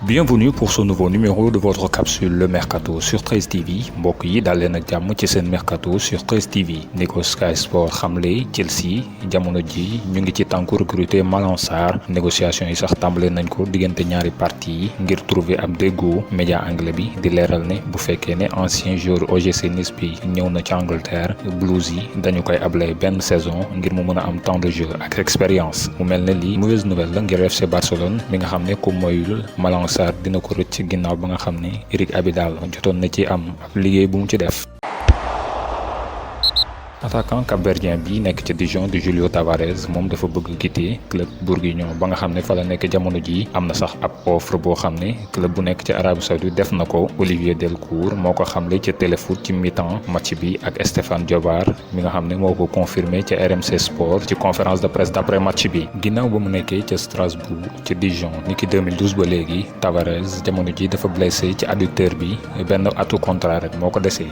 Bienvenue pour ce nouveau numéro de votre capsule Le Mercato sur 13 TV mbokk yi dal leen ak jàmm ci seen Mercato sur 13 TV ni ko Sky Sport xamle Chelsea jamono ji ñu ngi ci tànku recruter Malang Sarr négociation yi sax tàmbale nañ ko diggante ñaari parti yi ngir trouver ab déggoo. Média anglais bi di leeral ne bu fekkee ne ancien joueur OGC Nice bi ñëw na ci Angleterre Blues yi dañu koy ablay benn saison ngir mu mën a am temps de jeu ak expérience. mu mel ne lii mauvaise nouvelle la ngir FC Barcelone mi nga xam ne ku moyul Malang Sarr dina ko rëcc ginnaaw ba nga xam ne Eric Abidal jotoon na ci am ab liggéey bu mu ci def. attaquant cap-verdien bi nekk ci Dijon di Julio Tavares moom dafa bëgg quitter club bourguignon ba nga xam ne fa la nekk jamono ji am na sax ab offre boo xam ne club bu nekk ci Arabie Saoudite def na ko. Olivier Delcourt moo ko xamle ci Téléfoot ci mi-temps match bi ak Stéphane Diobar mi nga xam ne moo ko confirmé ci RMC Sport ci conférence de presse d'après match bi. ginnaaw ba mu nekkee ca Strasbourg ci Dijon niki 2012 ba léegi Tavares jamono ji dafa blessé ci adducteur bi benn atu contrat rek moo ko desee.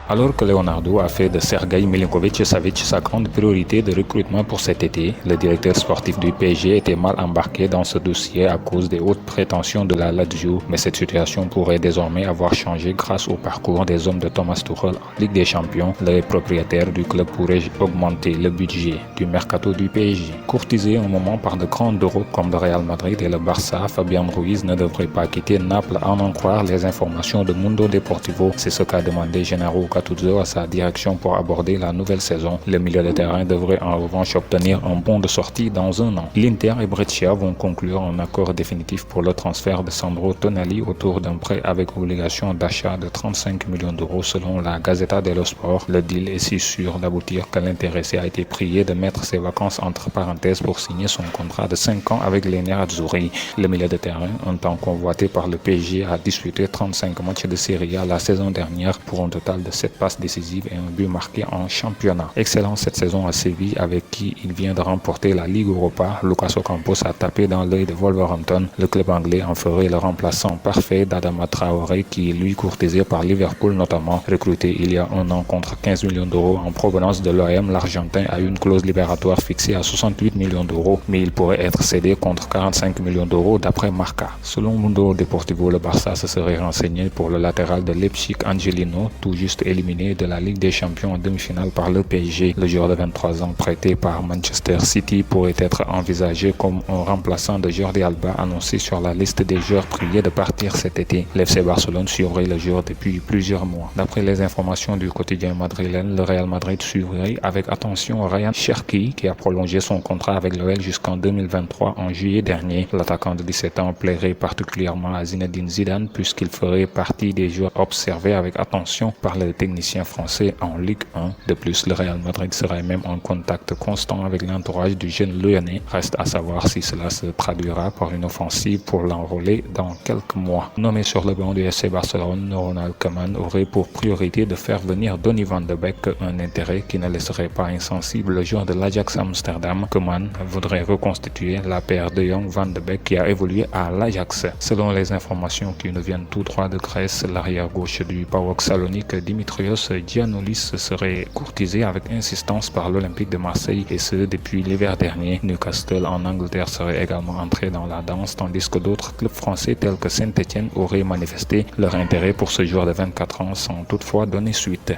Alors que Leonardo a fait de Sergueï Milinkovic-Savic sa grande priorité de recrutement pour cet été, le directeur sportif du PSG était mal embarqué dans ce dossier à cause des hautes prétentions de la Lazio. Mais cette situation pourrait désormais avoir changé grâce au parcours des hommes de Thomas Tuchel en Ligue des Champions. Les propriétaires du club pourraient augmenter le budget du mercato du PSG. Courtisé un moment par de grands d'Europe comme le Real Madrid et le Barça, Fabian Ruiz ne devrait pas quitter Naples à en croire les informations de Mundo Deportivo. C'est ce qu'a demandé Gennaro Gattuso à sa direction pour aborder la nouvelle saison. Le milieu de terrain devrait en revanche obtenir un bon de sortie dans un an. L'Inter et Brescia vont conclure un accord définitif pour le transfert de Sandro Tonali autour d'un prêt avec obligation d'achat de 35 millions d'euros selon la Gazzetta dello Sport. Le deal est si sûr d'aboutir que l'intéressé a été prié de mettre ses vacances entre parenthèses pour signer son contrat de 5 ans avec les Nerazzurri. Le milieu de terrain, un temps convoité par le PSG, a disputé 35 matchs de Serie A la saison dernière pour un total de 7 passes décisives et un but marqué en championnat. Excellent cette saison à Séville avec qui il vient de remporter la Ligue Europa. Lucas Ocampos a tapé dans l'œil de Wolverhampton. Le club anglais en ferait le remplaçant parfait d'Adama Traoré qui est lui courtisé par Liverpool notamment. Recruté il y a un an contre 15 millions d'euros en provenance de l'OM, l'Argentin a une clause libératoire fixée à 68 millions d'euros mais il pourrait être cédé contre 45 millions d'euros d'après Marca. Selon Mundo Deportivo, le Barça se serait renseigné pour le latéral de Leipzig Angelino, tout juste éliminé de la Ligue des Champions en demi-finale par le PSG. Le joueur de 23 ans prêté par Manchester City pourrait être envisagé comme un remplaçant de Jordi Alba annoncé sur la liste des joueurs priés de partir cet été. L'FC Barcelone suivrait le joueur depuis plusieurs mois. D'après les informations du quotidien madrilène, le Real Madrid suivrait avec attention Ryan Cherki qui a prolongé son contrat avec l'OL jusqu'en 2023 en juillet dernier. L'attaquant de 17 ans plairait particulièrement à Zinedine Zidane puisqu'il ferait partie des joueurs observés avec attention par les techniciens français en Ligue 1. De plus, le Real Madrid serait même en contact constant avec l'entourage du jeune Lyonnais. Reste à savoir si cela se traduira par une offensive pour l'enrôler dans quelques mois. Nommé sur le banc du FC Barcelone, Ronald Koeman aurait pour priorité de faire venir Donny van de Beek, un intérêt qui ne laisserait pas insensible le joueur de l'Ajax Amsterdam. Koeman voudrait reconstituer la paire de Jong-Van de Beek qui a évolué à l'Ajax. Selon les informations qui nous viennent tout droit de Grèce, l'arrière-gauche du PAOK Salonique Dimitrios Giannoulis serait courtisé avec insistance par l'Olympique de Marseille et ce depuis l'hiver dernier. Newcastle en Angleterre serait également entré dans la danse tandis que d'autres clubs français tels que Saint-Etienne auraient manifesté leur intérêt pour ce joueur de 24 ans sans toutefois donner suite.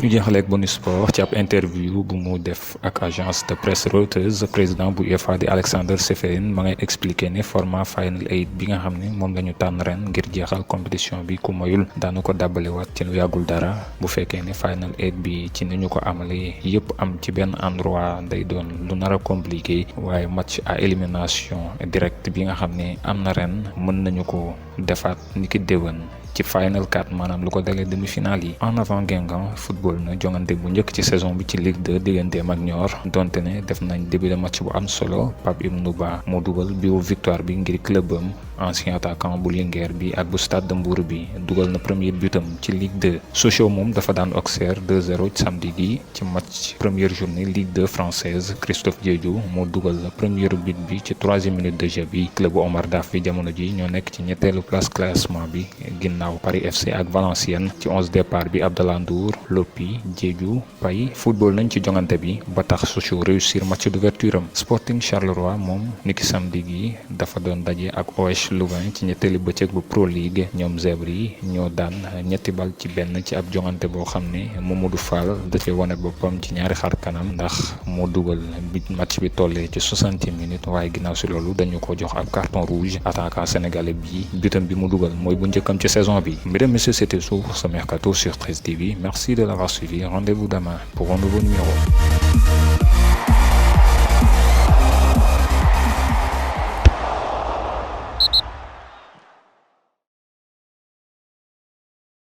ñu jeexaleeg bonus sport ci ab interview bu mu def ak agence de presse Reuters président bu UEFA di Alexander Ceferin ma ngay expliquer ne format Final 8 bi nga xam ne moom la ñu tànn ren ngir jeexal compétition bi ku moyul daanu ko dàbbaliwaat ci lu yàggul dara bu fekkee ne Final 8 bi ci ni ñu ko amalee yëpp am ci benn endroit day doon lu nar a compliqué waaye match à élimination directe bi nga xam ne am na ren mën nañu ko defaat niki déwén ci Final 4 maanaam lu ko dalee demi-finale yi. En avant Guingamp football na jongante bu njëkk ci saison bi ci Ligue 2 digganteem ak Niort donte ne def nañ début de match bu am solo Pape Ibnou Ba moo dugal biu victoire bi ngir clubam ancien attaquant bu Linguère bi ak bu Stade de Mbour bi dugal na premier butam ci Ligue 2. Sochaux moom dafa daan Auxerre 2-0 ci samedi gi ci match première journée Ligue 2 française. Christophe Diédhiou moo dugal premier but bi ci 3e minute de jeu bi. club Omar Daf bi jamono ji ñoo nekk ci ñetteelu place classement bi ginnaaw Paris FC ak Valenciennes. ci 11 départ bi Abdallah Ndour, Lopi, Diédhiou, Paye football nañ ci jongante bi ba tax Sochaux réussir match d'ouverture am. Sporting Charleroi moom niki samedi gi dafa doon daje ak OH Louvain ci ñetteelu bëccëg bu Pro League. ñoom zèbre yi ñoo daan ñetti bal ci benn ci ab jongante boo xam ne Mamadou Fall dafay wane boppam ci ñaari xar kanam ndax moo dugal bi match bi tollee ci 60e minute waaye ginnaaw si loolu dañu ko jox ab carton rouge. attaquant sénégalais bi butam bi mu dugal mooy bu njëkkam ci saison bi. Mesdames, Messieurs, c'était tout pour ce mercato sur 13 TV. Merci de l'avoir suivi. Rendez-vous demain pour un nouveau numéro.